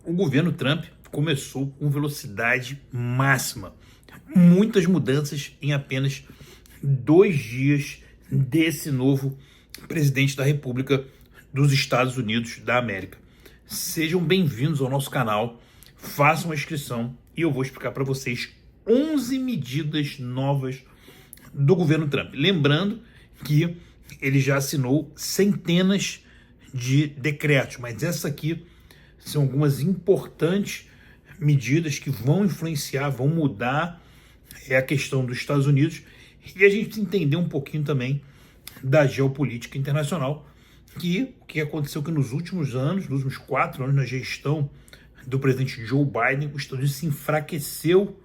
O governo Trump começou com velocidade máxima. Muitas mudanças em apenas 2 dias desse novo presidente da República dos Estados Unidos da América. Sejam bem-vindos ao nosso canal, façam a inscrição e eu vou explicar para vocês 11 medidas novas do governo Trump. Lembrando que ele já assinou centenas de decretos, mas essa aqui são algumas importantes medidas que vão influenciar, vão mudar a questão dos Estados Unidos, e a gente precisa entender um pouquinho também da geopolítica internacional, que o que aconteceu que nos últimos anos, nos últimos 4 anos, na gestão do presidente Joe Biden, os Estados Unidos se enfraqueceu,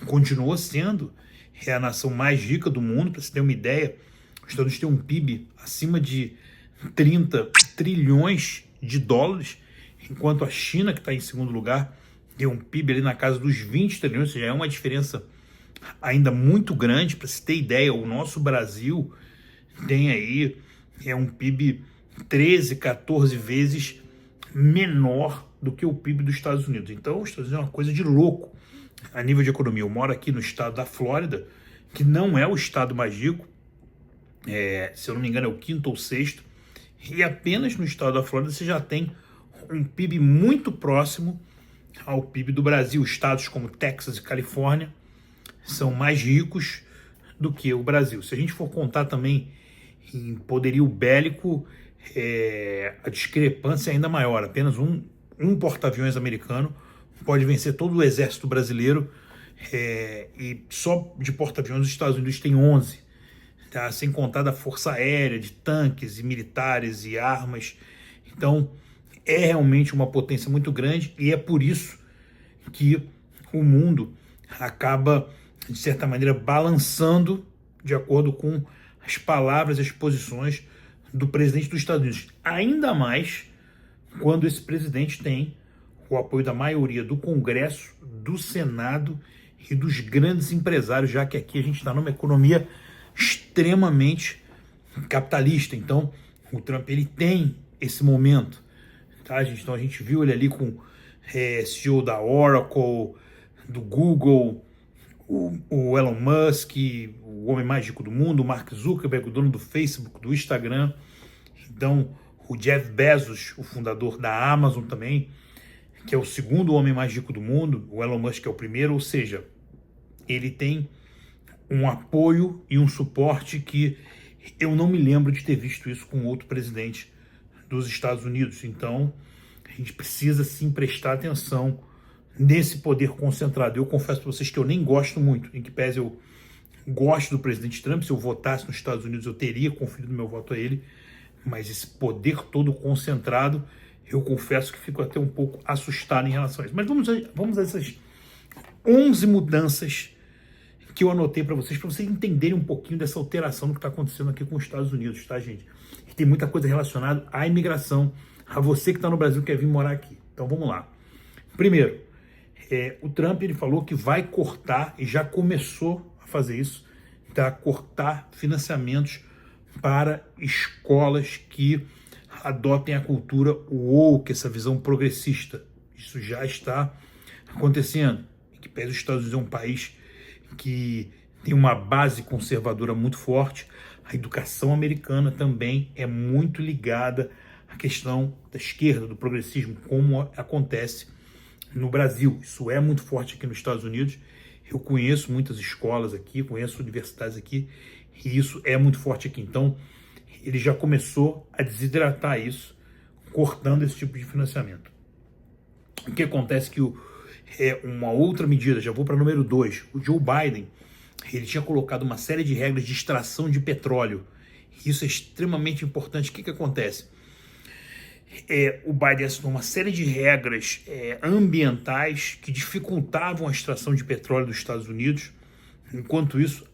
continuou sendo a nação mais rica do mundo. Para você ter uma ideia, os Estados Unidos têm um PIB acima de 30 trilhões de dólares, enquanto a China, que está em segundo lugar, tem um PIB ali na casa dos 20 trilhões, ou seja, é uma diferença ainda muito grande. Para se ter ideia, o nosso Brasil tem aí um PIB 13, 14 vezes menor do que o PIB dos Estados Unidos. Então, os Estados Unidos é uma coisa de louco a nível de economia. Eu moro aqui no estado da Flórida, que não é o estado mais rico, se eu não me engano é o 5º ou 6º, e apenas no estado da Flórida você já tem um PIB muito próximo ao PIB do Brasil. Estados como Texas e Califórnia são mais ricos do que o Brasil. Se a gente for contar também em poderio bélico, a discrepância é ainda maior. Apenas um porta-aviões americano pode vencer todo o exército brasileiro, e só de porta-aviões os Estados Unidos tem 11, tá? Sem contar da força aérea, de tanques e militares e armas. Então é realmente uma potência muito grande, e é por isso que o mundo acaba, de certa maneira, balançando de acordo com as palavras e as posições do presidente dos Estados Unidos. Ainda mais quando esse presidente tem o apoio da maioria do Congresso, do Senado e dos grandes empresários, já que aqui a gente está numa economia extremamente capitalista. Então, o Trump ele tem esse momento, tá, gente? Então, a gente viu ele ali com CEO da Oracle, do Google, o Elon Musk, o homem mais rico do mundo, o Mark Zuckerberg, o dono do Facebook, do Instagram. Então, o Jeff Bezos, o fundador da Amazon também, que é o segundo homem mais rico do mundo. O Elon Musk é o primeiro, ou seja, ele tem um apoio e um suporte que eu não me lembro de ter visto isso com outro presidente dos Estados Unidos. Então, a gente precisa sim prestar atenção nesse poder concentrado. Eu confesso para vocês que eu nem gosto muito, em que pese eu gosto do presidente Trump. Se eu votasse nos Estados Unidos, eu teria conferido meu voto a ele, mas esse poder todo concentrado, eu confesso que fico até um pouco assustado em relação a isso. Mas vamos a essas 11 mudanças que eu anotei para vocês entenderem um pouquinho dessa alteração do que está acontecendo aqui com os Estados Unidos, tá, gente? E tem muita coisa relacionada à imigração, a você que está no Brasil e quer vir morar aqui. Então vamos lá. Primeiro, o Trump ele falou que vai cortar, e já começou a fazer isso, tá? Cortar financiamentos para escolas que adotem a cultura woke, essa visão progressista. Isso já está acontecendo. Que pese os Estados Unidos é um país que tem uma base conservadora muito forte, a educação americana também é muito ligada à questão da esquerda, do progressismo, como acontece no Brasil. Isso é muito forte aqui nos Estados Unidos. Eu conheço muitas escolas aqui, conheço universidades aqui, e isso é muito forte aqui. Então, ele já começou a desidratar isso, cortando esse tipo de financiamento. O que acontece que uma outra medida, já vou para número 2, o Joe Biden, ele tinha colocado uma série de regras de extração de petróleo. Isso é extremamente importante. O que acontece? O Biden assinou uma série de regras ambientais que dificultavam a extração de petróleo dos Estados Unidos. Enquanto isso,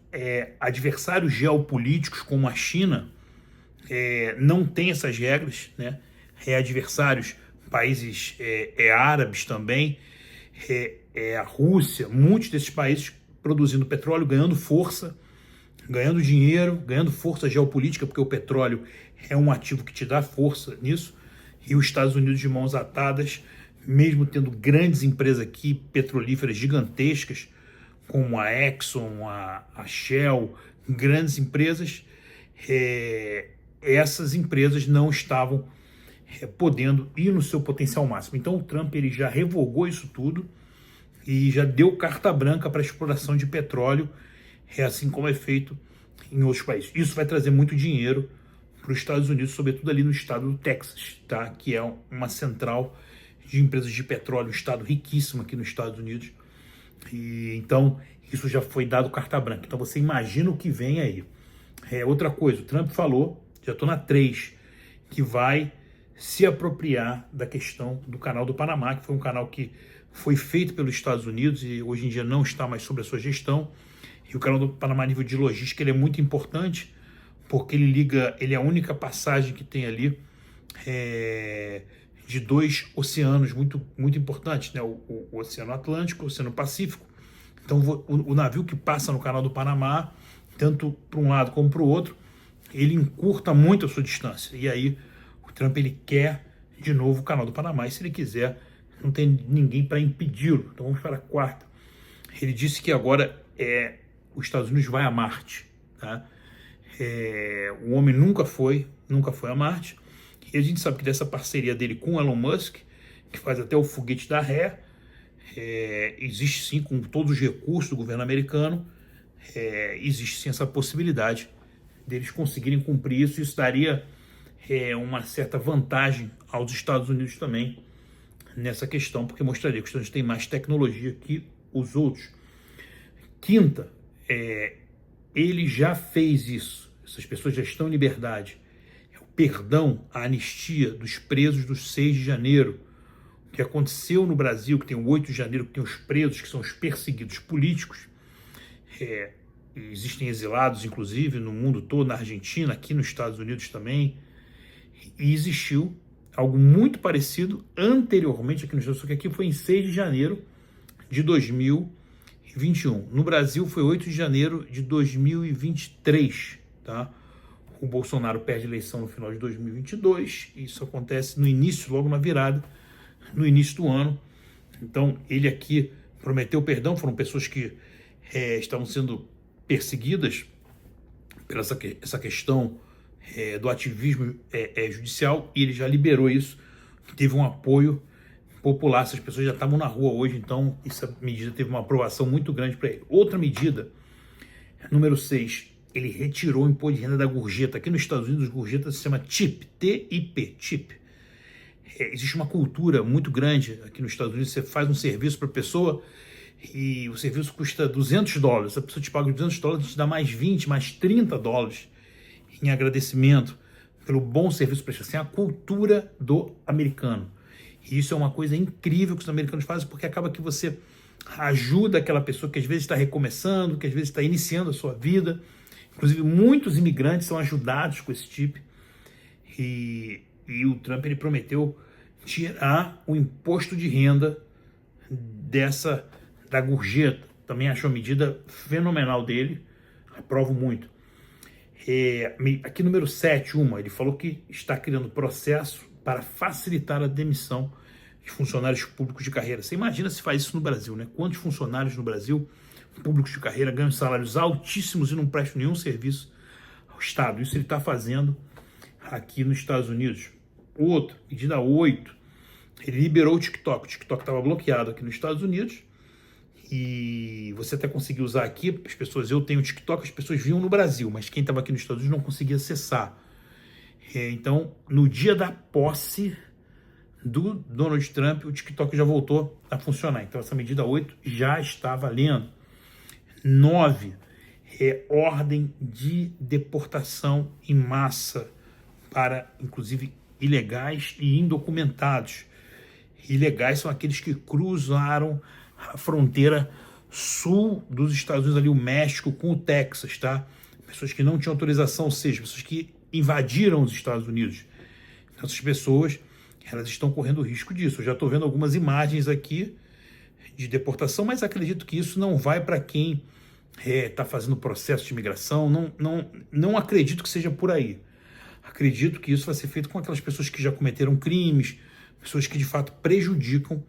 adversários geopolíticos como a China não têm essas regras, né? Adversários, países árabes também, a Rússia, muitos desses países produzindo petróleo, ganhando força, ganhando dinheiro, ganhando força geopolítica, porque o petróleo é um ativo que te dá força nisso, e os Estados Unidos de mãos atadas, mesmo tendo grandes empresas aqui, petrolíferas gigantescas, como a Exxon, a Shell, grandes empresas, essas empresas não estavam podendo ir no seu potencial máximo. Então o Trump ele já revogou isso tudo e já deu carta branca para a exploração de petróleo, assim como é feito em outros países. Isso vai trazer muito dinheiro para os Estados Unidos, sobretudo ali no estado do Texas, tá? Que é uma central de empresas de petróleo, um estado riquíssimo aqui nos Estados Unidos. E então isso já foi dado carta branca. Então você imagina o que vem aí. Outra coisa, o Trump falou, já estou na 3, que vai se apropriar da questão do canal do Panamá, que foi um canal que foi feito pelos Estados Unidos e hoje em dia não está mais sob a sua gestão. E o canal do Panamá, a nível de logística, ele é muito importante, porque ele é a única passagem que tem ali de dois oceanos muito importantes, né? O Oceano Atlântico, o Oceano Pacífico. Então o navio que passa no canal do Panamá, tanto para um lado como para o outro, ele encurta muito a sua distância. E aí o Trump ele quer de novo o canal do Panamá, e se ele quiser, não tem ninguém para impedi-lo. Então vamos para a 4. Ele disse que agora os Estados Unidos vai a Marte, tá? O homem nunca foi a Marte, e a gente sabe que dessa parceria dele com o Elon Musk, que faz até o foguete da ré, existe sim, com todos os recursos do governo americano, existe sim essa possibilidade deles conseguirem cumprir isso. Isso daria uma certa vantagem aos Estados Unidos também nessa questão, porque mostraria que os Estados Unidos têm mais tecnologia que os outros. 5, ele já fez isso, essas pessoas já estão em liberdade. O perdão, a anistia dos presos dos 6 de janeiro, o que aconteceu no Brasil, que tem o 8 de janeiro, que tem os presos, que são os perseguidos políticos, existem exilados, inclusive, no mundo todo, na Argentina, aqui nos Estados Unidos também, e existiu algo muito parecido anteriormente aqui nos Estados Unidos, que aqui foi em 6 de janeiro de 2021. No Brasil foi 8 de janeiro de 2023, tá? O Bolsonaro perde a eleição no final de 2022, isso acontece no início, logo na virada, no início do ano. Então ele aqui prometeu perdão, foram pessoas que estavam sendo perseguidas por essa questão do ativismo judicial, e ele já liberou isso, teve um apoio popular, essas pessoas já estavam na rua hoje, então essa medida teve uma aprovação muito grande para ele. Outra medida, número 6, ele retirou o imposto de renda da gorjeta. Aqui nos Estados Unidos, gorjeta se chama TIP, T-I-P, TIP. Existe uma cultura muito grande aqui nos Estados Unidos, você faz um serviço para a pessoa e o serviço custa $200, a pessoa te paga $200, te dá mais 20, mais $30 em agradecimento pelo bom serviço prestado. Assim, a cultura do americano. E isso é uma coisa incrível que os americanos fazem, porque acaba que você ajuda aquela pessoa que às vezes está recomeçando, que às vezes está iniciando a sua vida. Inclusive, muitos imigrantes são ajudados com esse tipo. E o Trump ele prometeu tirar o imposto de renda da gorjeta. Também acho uma medida fenomenal dele, aprovo muito. Aqui número 7, ele falou que está criando processo para facilitar a demissão de funcionários públicos de carreira. Você imagina se faz isso no Brasil, né? Quantos funcionários no Brasil, públicos de carreira, ganham salários altíssimos e não prestam nenhum serviço ao Estado? Isso ele está fazendo aqui nos Estados Unidos. Medida 8, ele liberou o TikTok. O TikTok estava bloqueado aqui nos Estados Unidos e você até conseguiu usar aqui. As pessoas, eu tenho o TikTok, as pessoas viam no Brasil, mas quem estava aqui nos Estados Unidos não conseguia acessar. Então, no dia da posse do Donald Trump, o TikTok já voltou a funcionar. Então, essa medida 8 já está valendo. 9, ordem de deportação em massa para, inclusive, ilegais e indocumentados. Ilegais são aqueles que cruzaram a fronteira sul dos Estados Unidos, ali o México com o Texas, tá? Pessoas que não tinham autorização, ou seja, pessoas que invadiram os Estados Unidos. Essas pessoas, elas estão correndo risco disso. Eu já estou vendo algumas imagens aqui de deportação, mas acredito que isso não vai para quem está fazendo processo de imigração. Não acredito que seja por aí. Acredito que isso vai ser feito com aquelas pessoas que já cometeram crimes, pessoas que de fato prejudicam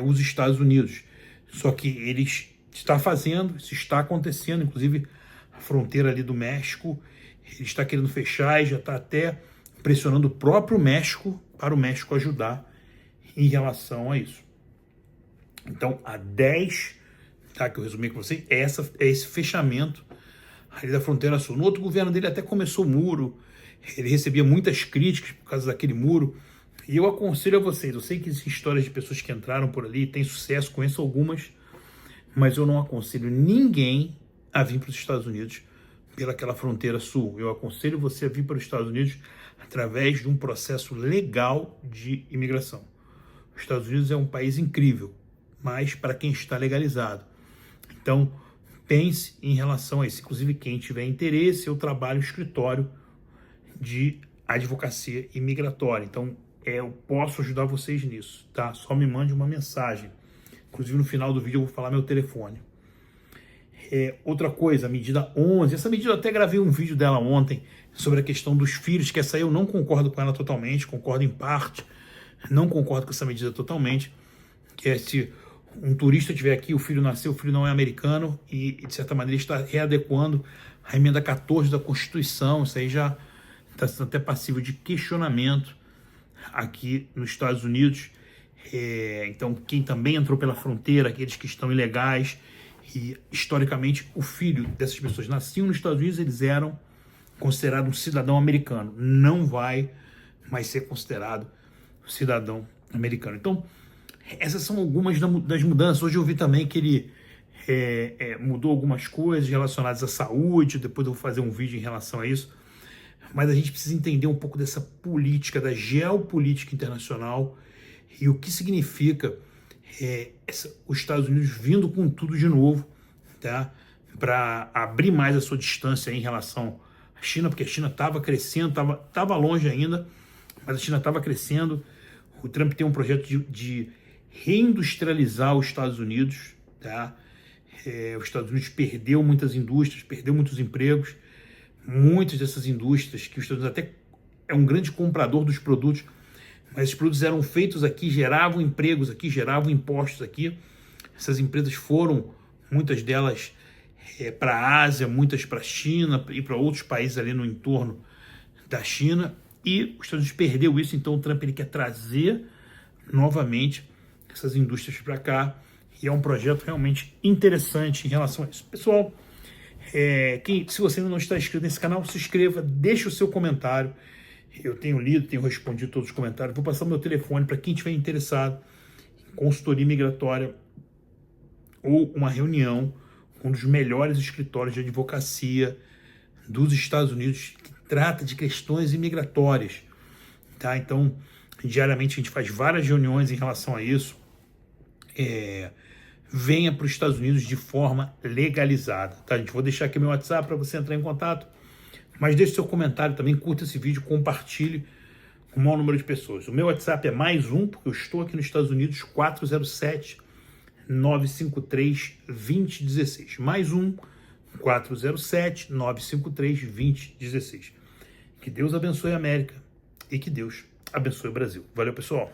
os Estados Unidos. Só que eles está fazendo, isso está acontecendo, inclusive a fronteira ali do México, ele está querendo fechar e já está até pressionando o próprio México para o México ajudar em relação a isso. Então, a 10, tá, que eu resumi com você, é esse fechamento ali da fronteira sul. No outro governo dele até começou o muro, ele recebia muitas críticas por causa daquele muro, e eu aconselho a vocês, eu sei que existem histórias de pessoas que entraram por ali, têm sucesso, conheço algumas, mas eu não aconselho ninguém a vir para os Estados Unidos pelaquela fronteira sul. Eu aconselho você a vir para os Estados Unidos através de um processo legal de imigração. Os Estados Unidos é um país incrível, mas para quem está legalizado. Então, pense em relação a isso. Inclusive, quem tiver interesse, eu trabalho no escritório de advocacia imigratória. Então, eu posso ajudar vocês nisso, tá? Só me mande uma mensagem. Inclusive, no final do vídeo eu vou falar meu telefone. Outra coisa, a medida 11. Essa medida eu até gravei um vídeo dela ontem sobre a questão dos filhos, que essa aí eu não concordo com ela totalmente, concordo em parte, não concordo com essa medida totalmente, que é se um turista estiver aqui, o filho nasceu, o filho não é americano, e de certa maneira está readequando a emenda 14 da Constituição, isso aí já está sendo até passível de questionamento aqui nos Estados Unidos. Então, quem também entrou pela fronteira, aqueles que estão ilegais, e historicamente o filho dessas pessoas nasciam nos Estados Unidos, eles eram considerados um cidadão americano, não vai mais ser considerado cidadão americano. Então, essas são algumas das mudanças. Hoje eu vi também que ele mudou algumas coisas relacionadas à saúde, depois eu vou fazer um vídeo em relação a isso, mas a gente precisa entender um pouco dessa política, da geopolítica internacional e o que significa os Estados Unidos vindo com tudo de novo, tá? Para abrir mais a sua distância em relação à China, porque a China estava crescendo, estava longe ainda, mas a China estava crescendo. O Trump tem um projeto de reindustrializar os Estados Unidos, tá? Os Estados Unidos perdeu muitas indústrias, perdeu muitos empregos, muitas dessas indústrias, que os Estados Unidos até é um grande comprador dos produtos, mas esses produtos eram feitos aqui, geravam empregos aqui, geravam impostos aqui. Essas empresas foram, muitas delas para a Ásia, muitas para a China e para outros países ali no entorno da China, e os Estados Unidos perdeu isso. Então o Trump ele quer trazer novamente essas indústrias para cá, e é um projeto realmente interessante em relação a isso. Pessoal, se você ainda não está inscrito nesse canal, se inscreva, deixe o seu comentário. Eu tenho lido, tenho respondido todos os comentários. Vou passar o meu telefone para quem estiver interessado em consultoria migratória ou uma reunião com um dos melhores escritórios de advocacia dos Estados Unidos que trata de questões imigratórias, tá? Então, diariamente a gente faz várias reuniões em relação a isso. Venha para os Estados Unidos de forma legalizada, tá? Gente, vou deixar aqui meu WhatsApp para você entrar em contato, mas deixe seu comentário também, curta esse vídeo, compartilhe com o maior número de pessoas. O meu WhatsApp é +1, porque eu estou aqui nos Estados Unidos, 407-953-2016. +1, 407-953-2016. Que Deus abençoe a América e que Deus abençoe o Brasil. Valeu, pessoal!